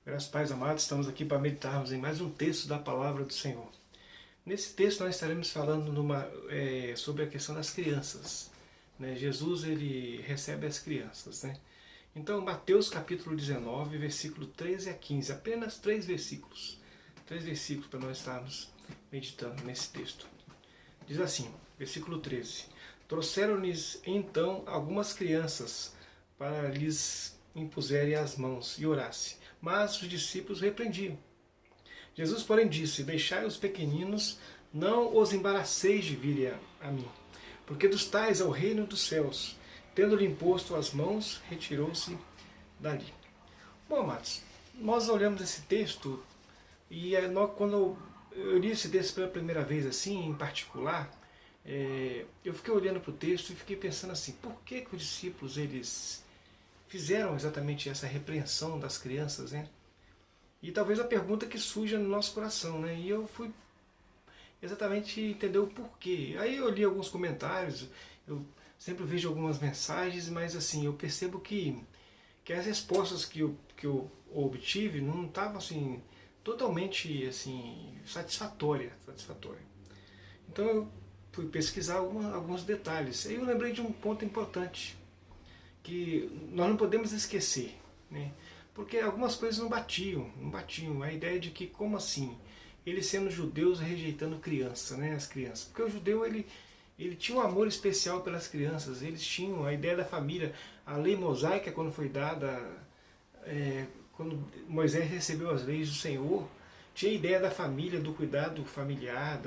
Graças Pais amados, estamos aqui para meditarmos em mais um texto da Palavra do Senhor. Nesse texto nós estaremos falando sobre a questão das crianças. Jesus ele recebe as crianças. Então Mateus capítulo 19, versículo 13 a 15, apenas três versículos. Três versículos para nós estarmos meditando nesse texto. Diz assim, versículo 13: Trouxeram-lhes então algumas crianças para lhes impuserem as mãos e orasse. Mas os discípulos repreendiam. Jesus, porém, disse: Deixai os pequeninos, não os embaraceis de virem a mim, porque dos tais é o reino dos céus. Tendo-lhe imposto as mãos, retirou-se dali. Bom, amados, nós olhamos esse texto e quando eu li esse texto pela primeira vez, assim, em particular, eu fiquei olhando para o texto e fiquei pensando assim, por que os discípulos eles fizeram exatamente essa repreensão das crianças, né? E talvez a pergunta que surja no nosso coração, né? E eu fui exatamente entender o porquê. Aí eu li alguns comentários, eu sempre vejo algumas mensagens, mas assim, eu percebo que as respostas que eu obtive não estavam assim, totalmente assim, satisfatórias. Então eu fui pesquisar alguns detalhes. Aí eu lembrei de um ponto importante, que nós não podemos esquecer, né? Porque algumas coisas não batiam. A ideia de que, como assim, eles sendo judeus rejeitando criança, né, as crianças? Porque o judeu ele tinha um amor especial pelas crianças, eles tinham a ideia da família, a lei mosaica quando foi dada, quando Moisés recebeu as leis do Senhor, tinha a ideia da família, do cuidado familiar,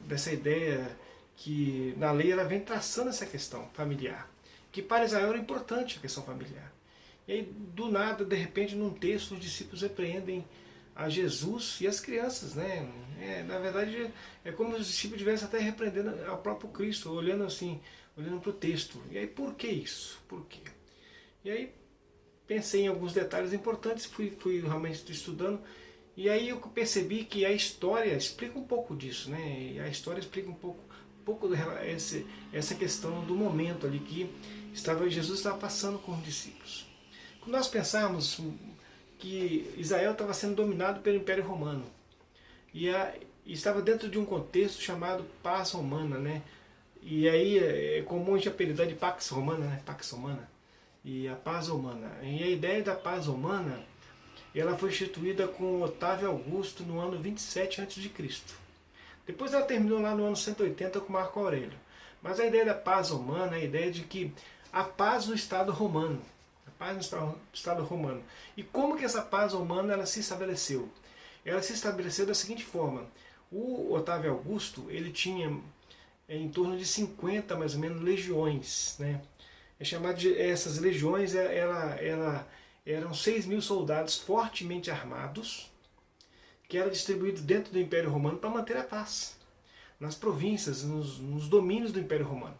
dessa ideia que na lei ela vem traçando essa questão familiar, que para Israel era importante a questão familiar. E aí, do nada, de repente, num texto, os discípulos repreendem a Jesus e as crianças, né? Na verdade, é como se os discípulos estivessem até repreendendo ao próprio Cristo, olhando assim, olhando para o texto. E aí, por que isso? Por quê? E aí, pensei em alguns detalhes importantes, fui realmente estudando, e aí eu percebi que a história explica um pouco disso, né? E a história explica um pouco essa questão do momento ali que Jesus estava passando com os discípulos. Quando nós pensarmos que Israel estava sendo dominado pelo Império Romano e estava dentro de um contexto chamado Paz Romana, né? E aí é comum a gente apelidar de Pax Romana, né? Pax Romana e a Paz Romana. E a ideia da Paz Romana, ela foi instituída com Otávio Augusto no ano 27 a.C. Depois ela terminou lá no ano 180 com Marco Aurélio. Mas a ideia da Paz Romana é a ideia de que a paz no Estado romano. Paz no Estado romano. E como que essa paz romana ela se estabeleceu? Ela se estabeleceu da seguinte forma: o Otávio Augusto ele tinha em torno de 50 mais ou menos legiões, né? Essas legiões eram 6.000 soldados fortemente armados que eram distribuídos dentro do Império Romano para manter a paz nas províncias, nos domínios do Império Romano.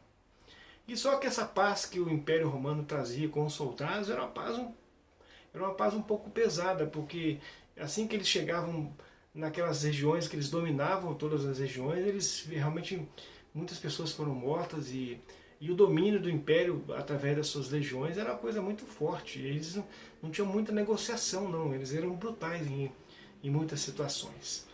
E só que essa paz que o Império Romano trazia com os soldados era uma paz um pouco pesada, porque assim que eles chegavam naquelas regiões que eles dominavam todas as regiões, eles realmente muitas pessoas foram mortas e o domínio do Império através das suas legiões era uma coisa muito forte. Eles não tinham muita negociação, não. Eles eram brutais em muitas situações.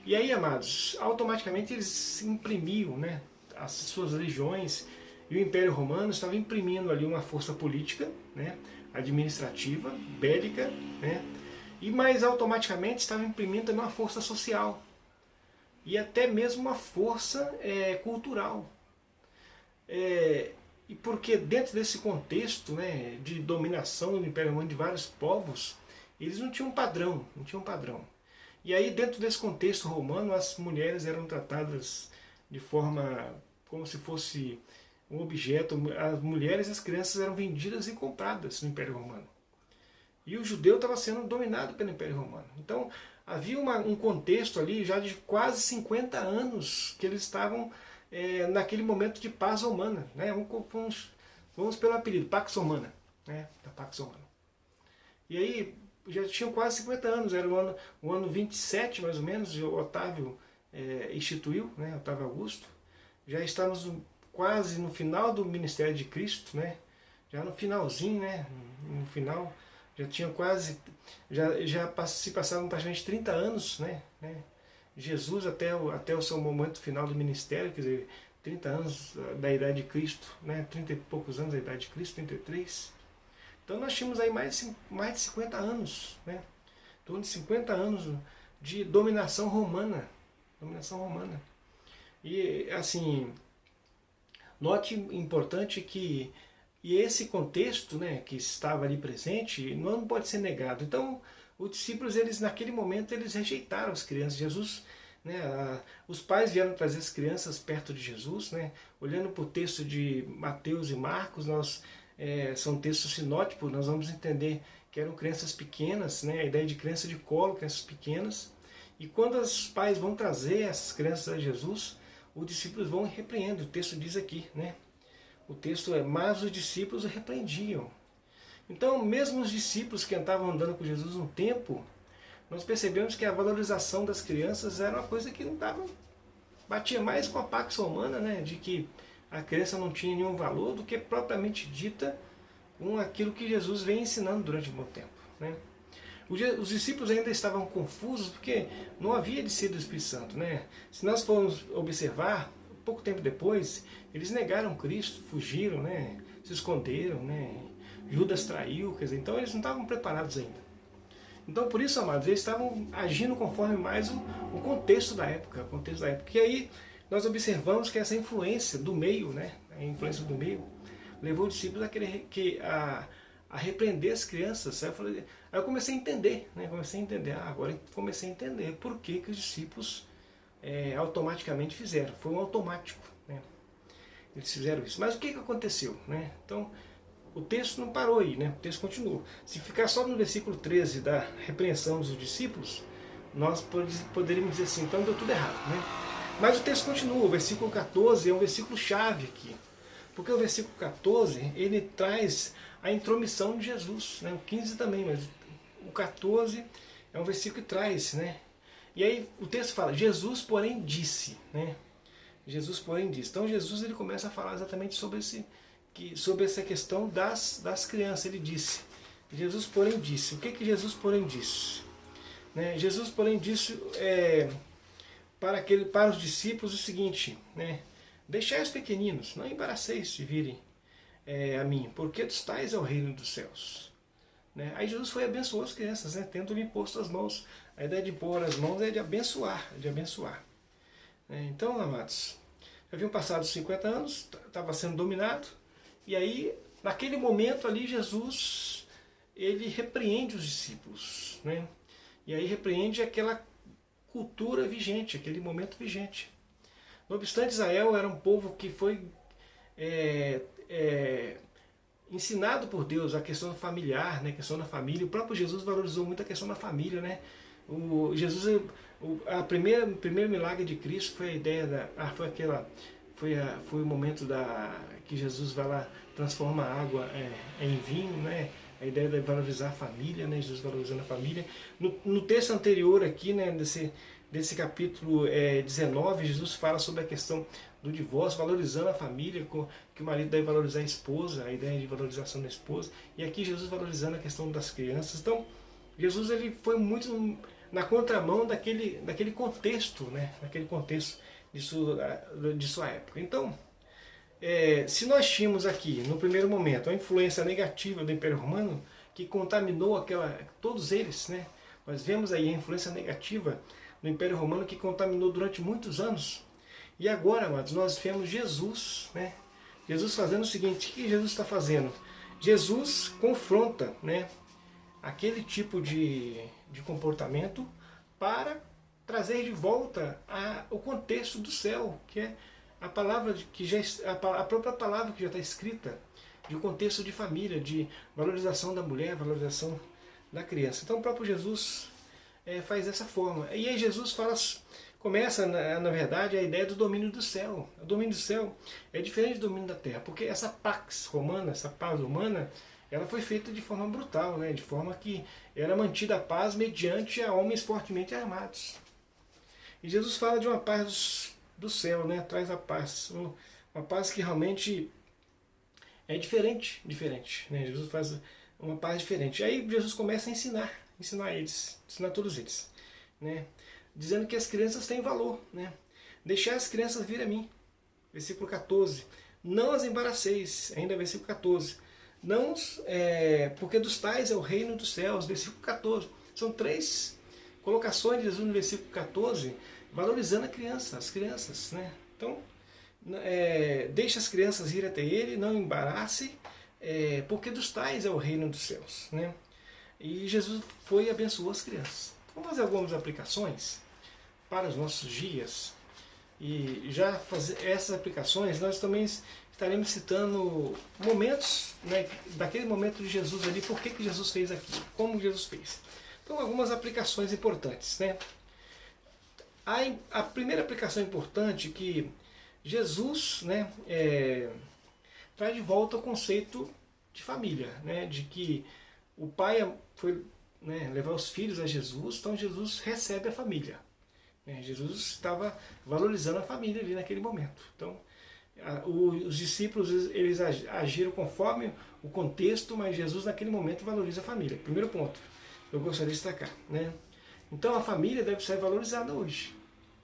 E aí, amados, automaticamente eles imprimiam, né, as suas legiões. E o Império Romano estava imprimindo ali uma força política, né, administrativa, bélica, né, e mais automaticamente estava imprimindo também uma força social e até mesmo uma força cultural. E porque dentro desse contexto, né, de dominação do Império Romano de vários povos, eles não tinham padrão, não tinham padrão. E aí dentro desse contexto romano as mulheres eram tratadas de forma como se fosse um objeto. As mulheres e as crianças eram vendidas e compradas no Império Romano. E o judeu estava sendo dominado pelo Império Romano. Então havia um contexto ali já de quase 50 anos que eles estavam naquele momento de paz romana. Né? Vamos pelo apelido, Pax Romana. Né? Da Pax Romana. E aí já tinham quase 50 anos, era o ano 27 mais ou menos, o Otávio instituiu, né? Otávio Augusto. Já estamos quase no final do ministério de Cristo, né? Já no finalzinho, né? No final, já tinham quase, se passavam praticamente 30 anos, né? Jesus até o seu momento final do ministério, quer dizer, 30 anos da idade de Cristo, né? 30 e poucos anos da idade de Cristo, 33. Então nós tínhamos aí mais de 50 anos, né? Em torno de 50 anos de dominação romana. Dominação romana. E assim, note importante que esse contexto, né, que estava ali presente não pode ser negado. Então, os discípulos, eles naquele momento, eles rejeitaram as crianças. Jesus, né, os pais vieram trazer as crianças perto de Jesus, né? Olhando para o texto de Mateus e Marcos, são textos sinóticos, nós vamos entender que eram crianças pequenas, né? A ideia de criança de colo, crianças pequenas. E quando os pais vão trazer essas crianças a Jesus, os discípulos vão e repreendem. O texto diz aqui, né? O texto é: mas os discípulos o repreendiam. Então, mesmo os discípulos que estavam andando com Jesus um tempo, nós percebemos que a valorização das crianças era uma coisa que não dava, batia mais com a pax romana, né? De que a criança não tinha nenhum valor, do que propriamente dita com aquilo que Jesus vem ensinando durante um bom tempo, né? Os discípulos ainda estavam confusos porque não havia descido o Espírito Santo, né? Se nós formos observar, pouco tempo depois, eles negaram Cristo, fugiram, né? Se esconderam, né? Judas traiu, quer dizer, então eles não estavam preparados ainda. Então, por isso, amados, eles estavam agindo conforme mais o contexto da época, E aí nós observamos que essa influência do meio, né? A influência do meio levou os discípulos a repreender as crianças. Aí eu comecei a entender, né? Agora eu comecei a entender por que os discípulos automaticamente fizeram. Foi um automático, né? Eles fizeram isso. Mas o que aconteceu, né? Então, o texto não parou aí, né? O texto continuou. Se ficar só no versículo 13 da repreensão dos discípulos, nós poderíamos dizer assim, então deu tudo errado, né? Mas o texto continua. O versículo 14 é um versículo chave aqui. Porque o versículo 14, ele traz a intromissão de Jesus, né? O 15 também, mas o 14 é um versículo que traz, né? E aí o texto fala: Jesus, porém, disse, né? Jesus, porém, disse. Então Jesus, ele começa a falar exatamente sobre essa questão das crianças. Ele disse. Jesus, porém, disse. O que Jesus, porém, disse? Né? Jesus, porém, disse para os discípulos o seguinte, né? Deixai os pequeninos, não embaraceis de virem a mim, porque dos tais é o reino dos céus. Né? Aí Jesus foi e abençoou as crianças, né? Tendo-lhe imposto as mãos. A ideia de pôr as mãos é de abençoar, Então, amados, já haviam passado 50 anos, estava sendo dominado, e aí, naquele momento ali, Jesus, ele repreende os discípulos, né? E aí repreende aquela cultura vigente, aquele momento vigente. Não obstante, Israel era um povo que foi ensinado por Deus a questão familiar, né? A questão da família. O próprio Jesus valorizou muito a questão da família, né? O primeiro milagre de Cristo foi a ideia foi o momento que Jesus vai lá, transforma a água em vinho, né? A ideia de valorizar a família, né? Jesus valorizando a família. No texto anterior aqui, né? Desse capítulo 19, Jesus fala sobre a questão do divórcio, valorizando a família, que o marido deve valorizar a esposa, a ideia de valorização da esposa. E aqui Jesus valorizando a questão das crianças. Então, Jesus, ele foi muito na contramão daquele contexto, né? Daquele contexto de sua época. Então, se nós tínhamos aqui, no primeiro momento, a influência negativa do Império Romano, que contaminou todos eles, né? Nós vemos aí a influência negativa do Império Romano, que contaminou durante muitos anos. E agora, amados, nós vemos Jesus, né? Jesus fazendo o seguinte: o que Jesus está fazendo? Jesus confronta, né, aquele tipo de comportamento para trazer de volta o contexto do céu, que é a palavra a própria palavra que já está escrita, de contexto de família, de valorização da mulher, valorização da criança. Então o próprio Jesus faz dessa forma. E aí Jesus começa, na verdade, a ideia do domínio do céu. O domínio do céu é diferente do domínio da terra, porque essa pax romana, essa paz romana, ela foi feita de forma brutal, né? De forma que era mantida a paz mediante a homens fortemente armados. E Jesus fala de uma paz do céu, né? Traz a paz, uma paz que realmente é diferente, né? Jesus uma paz diferente. Aí Jesus começa a ensinar eles, ensinar todos eles, né? Dizendo que as crianças têm valor, né? Deixar as crianças vir a mim, versículo 14. Não as embaraceis, ainda versículo 14. Não, porque dos tais é o reino dos céus, versículo 14. São três colocações de Jesus no versículo 14, valorizando as crianças, né? Então, deixa as crianças ir até ele, não embarace, porque dos tais é o reino dos céus, né? E Jesus foi e abençoou as crianças. Vamos fazer algumas aplicações para os nossos dias. E já fazer essas aplicações, nós também estaremos citando momentos, né, daquele momento de Jesus ali, por que Jesus fez aquilo, como Jesus fez. Então, algumas aplicações importantes, né? A primeira aplicação importante é que Jesus, né, traz de volta o conceito de família, né, de que o pai foi, né, levar os filhos a Jesus, então Jesus recebe a família. Jesus estava valorizando a família ali naquele momento. Então, os discípulos eles agiram conforme o contexto, mas Jesus naquele momento valoriza a família. Primeiro ponto, eu gostaria de destacar, né? Então a família deve ser valorizada hoje,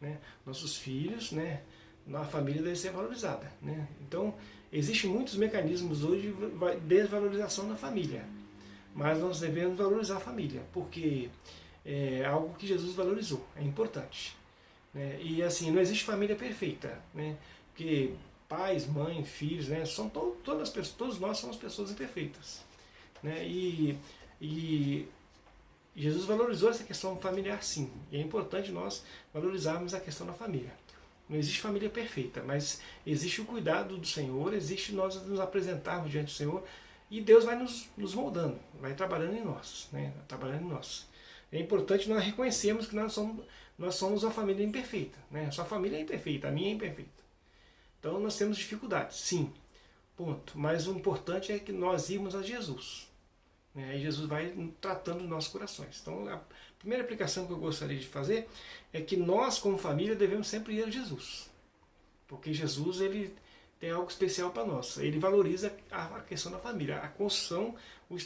né? Nossos filhos, né? A família deve ser valorizada, né? Então existem muitos mecanismos hoje de desvalorização da família, mas nós devemos valorizar a família, porque é algo que Jesus valorizou, é importante, né? E assim, não existe família perfeita, né? Porque pais, mãe, filhos, né? São todos nós somos pessoas imperfeitas, né? E Jesus valorizou essa questão familiar, sim, e é importante nós valorizarmos a questão da família. Não existe família perfeita, mas existe o cuidado do Senhor, existe nós nos apresentarmos diante do Senhor, e Deus vai nos moldando, vai trabalhando em nós, né? Trabalhando em nós. É importante nós reconhecermos que nós somos uma família imperfeita, né? A sua família é imperfeita, a minha é imperfeita. Então nós temos dificuldades, sim, ponto. Mas o importante é que nós irmos a Jesus, né? E Jesus vai tratando os nossos corações. Então a primeira aplicação que eu gostaria de fazer é que nós, como família, devemos sempre ir a Jesus. Porque Jesus, ele tem algo especial para nós. Ele valoriza a questão da família, a construção, o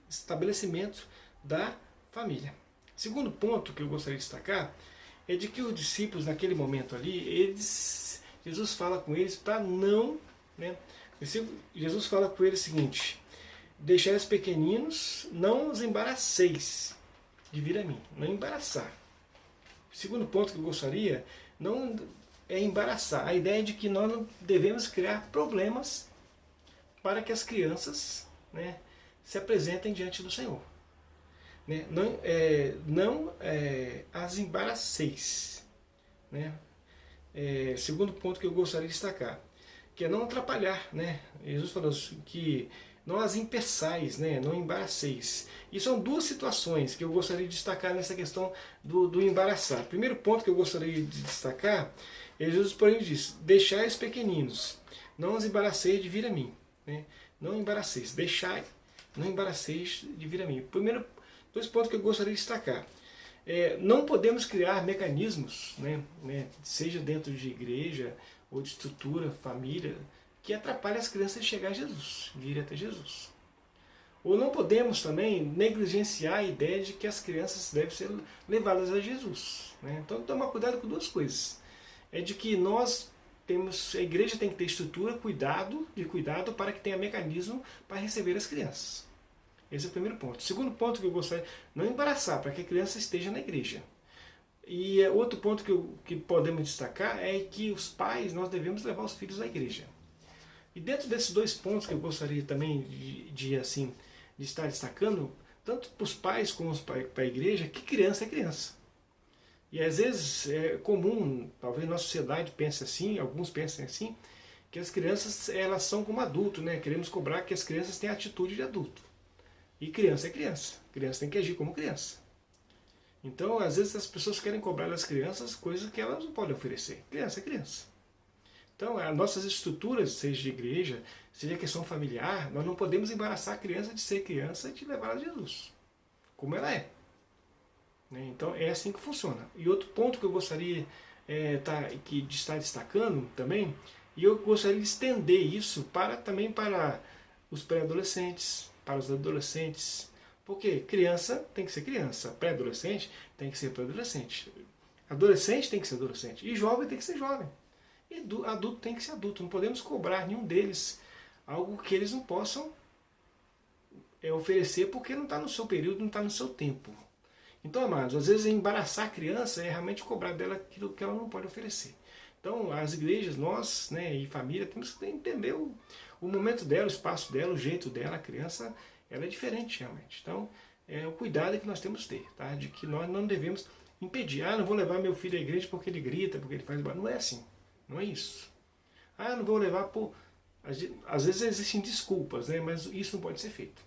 estabelecimento da família. Segundo ponto que eu gostaria de destacar é de que os discípulos naquele momento ali, Jesus fala com eles para não, né? Jesus fala com eles o seguinte: deixai os pequeninos, não os embaraceis de vir a mim, não embaraçar. O segundo ponto que eu gostaria não é embaraçar, a ideia de que nós não devemos criar problemas para que as crianças, né, se apresentem diante do Senhor. Né? Não as embaraceis. Né? Segundo ponto que eu gostaria de destacar, que é não atrapalhar. Né? Jesus falou que não as impeçais, né? Não embaraceis. E são duas situações que eu gostaria de destacar nessa questão do embaraçar. Primeiro ponto que eu gostaria de destacar é Jesus, porém, diz: deixai os pequeninos, não os embaraceis de vir a mim. Né? Não embaraceis, deixai, não embaraceis de vir a mim. Primeiro, dois pontos que eu gostaria de destacar. Não podemos criar mecanismos, né, seja dentro de igreja ou de estrutura, família, que atrapalhem as crianças de chegar a Jesus, de ir até Jesus. Ou não podemos também negligenciar a ideia de que as crianças devem ser levadas a Jesus. Né? Então, tomar cuidado com duas coisas. É de que a igreja tem que ter estrutura, cuidado para que tenha mecanismo para receber as crianças. Esse é o primeiro ponto. O segundo ponto que eu gostaria, não embaraçar, para que a criança esteja na igreja. E outro ponto que podemos destacar é que os pais, nós devemos levar os filhos à igreja. E dentro desses dois pontos que eu gostaria também de estar destacando, tanto para os pais como para a igreja, que criança é criança. E às vezes é comum, talvez nossa sociedade pense assim, alguns pensem assim, que as crianças elas são como adultos, né? Queremos cobrar que as crianças têm atitude de adulto. E criança é criança. Criança tem que agir como criança. Então, às vezes as pessoas querem cobrar das crianças coisas que elas não podem oferecer. Criança é criança. Então, as nossas estruturas, seja de igreja, seja questão familiar, nós não podemos embaraçar a criança de ser criança e de levar a Jesus, como ela é. Então, é assim que funciona. E outro ponto que eu gostaria de estar destacando também, e eu gostaria de estender isso também para os pré-adolescentes, para os adolescentes. Porque criança tem que ser criança, pré-adolescente tem que ser pré-adolescente, adolescente tem que ser adolescente, e jovem tem que ser jovem, e adulto tem que ser adulto. Não podemos cobrar nenhum deles algo que eles não possam oferecer porque não está no seu período, não está no seu tempo. Então, amados, às vezes embaraçar a criança é realmente cobrar dela aquilo que ela não pode oferecer. Então, as igrejas, nós, né, e família, temos que entender o momento dela, o espaço dela, o jeito dela. A criança, ela é diferente realmente. Então, é o cuidado que nós temos que ter, tá? De que nós não devemos impedir. Ah, não vou levar meu filho à igreja porque ele grita, porque ele faz barulho. Não é assim, não é isso. Ah, não vou levar por... Às vezes existem desculpas, né, mas isso não pode ser feito.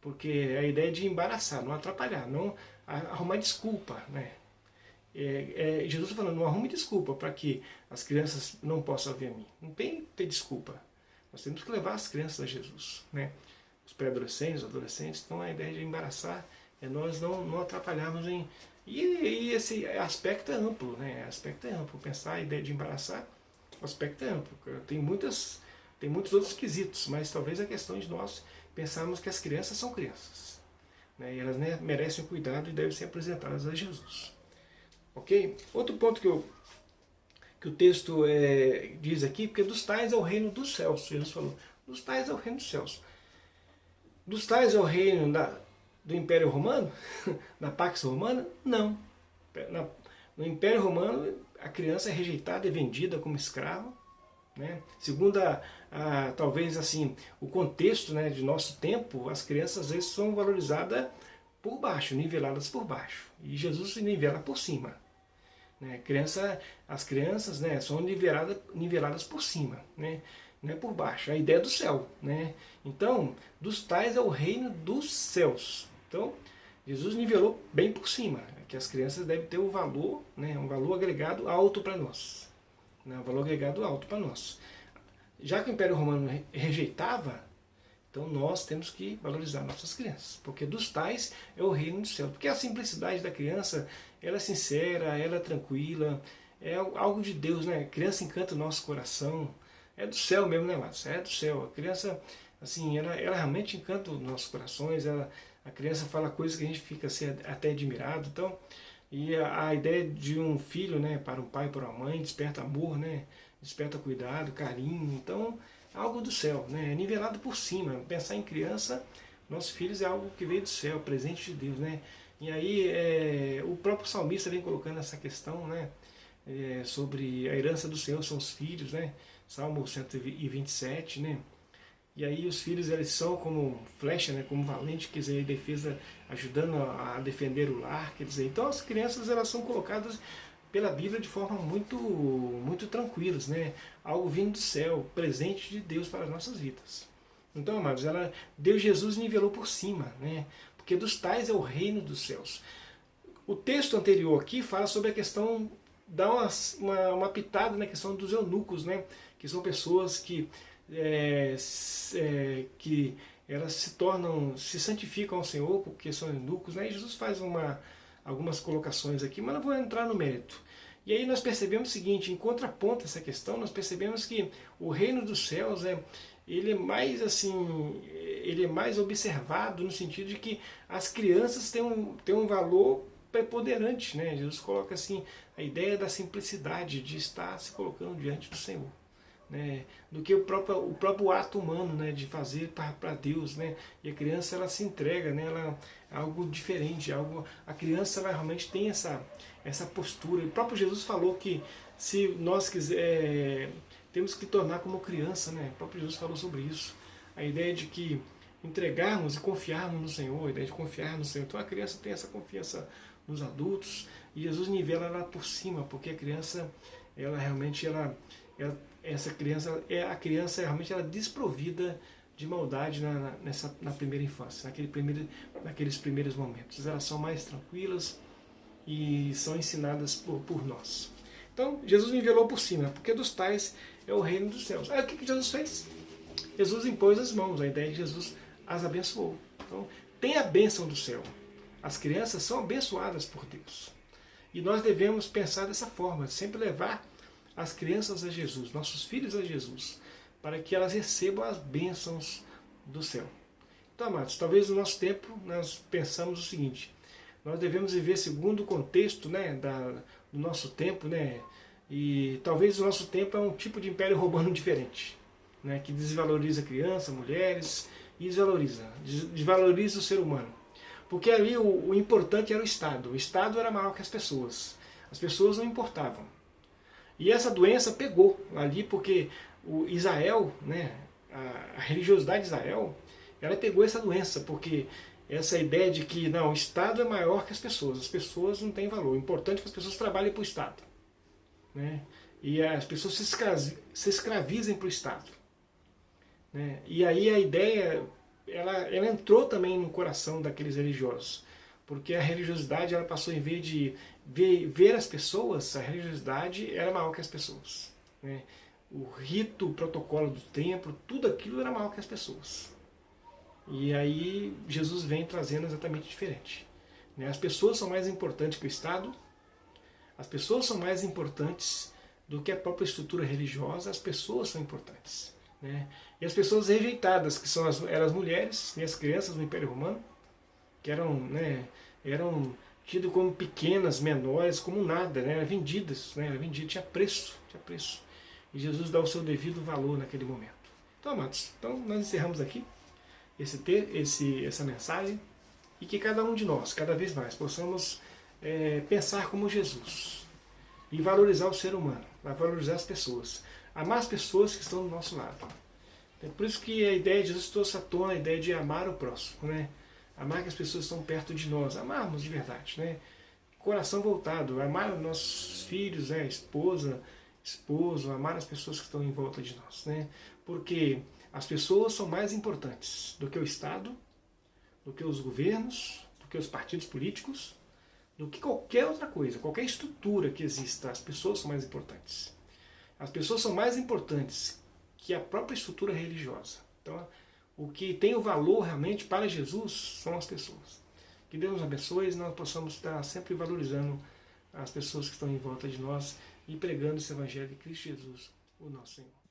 Porque a ideia é de embaraçar, não atrapalhar, não arrumar desculpa, né? Jesus está falando, não arrume desculpa para que as crianças não possam vir a mim. Não tem que ter desculpa. Nós temos que levar as crianças a Jesus, né? Os pré-adolescentes, os adolescentes. Então a ideia de embaraçar é nós não atrapalharmos em... E esse aspecto é amplo, né? O aspecto é amplo. Pensar a ideia de embaraçar, o aspecto é amplo. Tem muitos outros quesitos, mas talvez a questão de nós pensarmos que as crianças são crianças, né? E elas, né, merecem o cuidado e devem ser apresentadas a Jesus. Ok? Outro ponto que o texto diz aqui, porque dos tais é o reino dos céus. Jesus falou, dos tais é o reino dos céus. Dos tais é o reino do Império Romano? Da Pax Romana? Não. No Império Romano, a criança é rejeitada e vendida como escravo, né? Segundo talvez assim, o contexto, né, de nosso tempo, as crianças às vezes são valorizadas por baixo, niveladas por baixo. E Jesus se nivela por cima. Né? As crianças, né, são niveladas por cima, né? Não é por baixo. A ideia é do céu. Né? Então, dos tais é o reino dos céus. Então, Jesus nivelou bem por cima, que as crianças devem ter um valor, né, um valor agregado alto para nós. Né, um valor agregado alto para nós. Já que o Império Romano rejeitava, então nós temos que valorizar nossas crianças, porque dos tais é o reino do céu. Porque a simplicidade da criança, ela é sincera, ela é tranquila, é algo de Deus, né? A criança encanta o nosso coração, é do céu mesmo, né, Márcio? É do céu. A criança, assim, ela realmente encanta os nossos corações, a criança fala coisas que a gente fica assim, até admirado. Então, e a ideia de um filho, né, para um pai e para uma mãe, desperta amor, né? Desperta cuidado, carinho. Então, algo do céu, né? É nivelado por cima. Pensar em criança, nossos filhos é algo que veio do céu, presente de Deus, né? E aí o próprio salmista vem colocando essa questão, né? Sobre a herança do Senhor são os filhos, né? Salmo 127, né? E aí os filhos, eles são como flecha, né? Como valente, quer dizer, defesa, ajudando a defender o lar, quer dizer. Então as crianças, elas são colocadas pela Bíblia de forma muito tranquilas, né? Algo vindo do céu, presente de Deus para as nossas vidas. Então, amados, Deus Jesus nivelou por cima, né? Porque dos tais é o reino dos céus. O texto anterior aqui fala sobre a questão, dá uma pitada na questão dos eunucos, né? Que são pessoas que elas se santificam ao Senhor porque são eunucos, né? E Jesus faz algumas colocações aqui, mas não vou entrar no mérito. E aí nós percebemos o seguinte, em contraponto a essa questão, nós percebemos que o reino dos céus ele é mais observado no sentido de que as crianças têm um valor preponderante, né? Jesus coloca assim a ideia da simplicidade de estar se colocando diante do Senhor, né? Do que o próprio ato humano, né? De fazer para Deus, né? E a criança, ela se entrega, né? Ela é algo diferente, a criança, ela realmente tem essa postura. O próprio Jesus falou que se nós temos que tornar como criança, né? O próprio Jesus falou sobre isso. A ideia de que entregarmos e confiarmos no Senhor, a ideia de confiar no Senhor. Então a criança tem essa confiança nos adultos e Jesus nivela ela por cima, porque a criança, ela realmente, essa criança, a criança realmente ela é desprovida de maldade na primeira infância, naqueles primeiros momentos. Elas são mais tranquilas e são ensinadas por nós. Então, Jesus nivelou por cima, porque dos tais é o reino dos céus. Aí o que Jesus fez? Jesus impôs as mãos, a ideia de Jesus as abençoou. Então, tem a bênção do céu. As crianças são abençoadas por Deus. E nós devemos pensar dessa forma, sempre levar as crianças a Jesus, nossos filhos a Jesus, para que elas recebam as bênçãos do céu. Então, amados, talvez no nosso tempo nós pensamos o seguinte: nós devemos viver segundo o contexto, né, do nosso tempo, né, e talvez o nosso tempo é um tipo de império romano diferente, né, que desvaloriza crianças, mulheres, e desvaloriza o ser humano. Porque ali o importante era o Estado era maior que as pessoas não importavam. E essa doença pegou ali porque o Israel, né, a religiosidade de Israel, ela pegou essa doença, porque essa ideia de que não, o Estado é maior que as pessoas não têm valor, o importante é que as pessoas trabalhem para o Estado, né? E as pessoas se escravizem para o Estado, né? E aí a ideia, ela entrou também no coração daqueles religiosos, porque a religiosidade ela passou, em vez de ver as pessoas, a religiosidade era maior que as pessoas, né? O rito, o protocolo do templo, tudo aquilo era maior que as pessoas. E aí Jesus vem trazendo exatamente diferente, né? As pessoas são mais importantes que o Estado, as pessoas são mais importantes do que a própria estrutura religiosa, as pessoas são importantes, né? E as pessoas rejeitadas, que eram as mulheres e as crianças no Império Romano, que eram, né, eram tidas como pequenas, menores, como nada, né? Eram vendidas, né? Tinha preço, tinha preço. E Jesus dá o seu devido valor naquele momento. Então, amados, nós encerramos aqui essa mensagem, e que cada um de nós, cada vez mais, possamos pensar como Jesus e valorizar o ser humano, valorizar as pessoas, amar as pessoas que estão do nosso lado. É por isso que a ideia de Jesus trouxe à tona a ideia de amar o próximo, né? Amar que as pessoas estão perto de nós, amarmos de verdade, né? Coração voltado, amar os nossos filhos, né? Esposa, esposo, amar as pessoas que estão em volta de nós, né? Porque as pessoas são mais importantes do que o Estado, do que os governos, do que os partidos políticos, do que qualquer outra coisa, qualquer estrutura que exista. As pessoas são mais importantes. As pessoas são mais importantes que a própria estrutura religiosa. Então, o que tem o valor realmente para Jesus são as pessoas. Que Deus nos abençoe e nós possamos estar sempre valorizando as pessoas que estão em volta de nós e pregando esse Evangelho de Cristo Jesus, o nosso Senhor.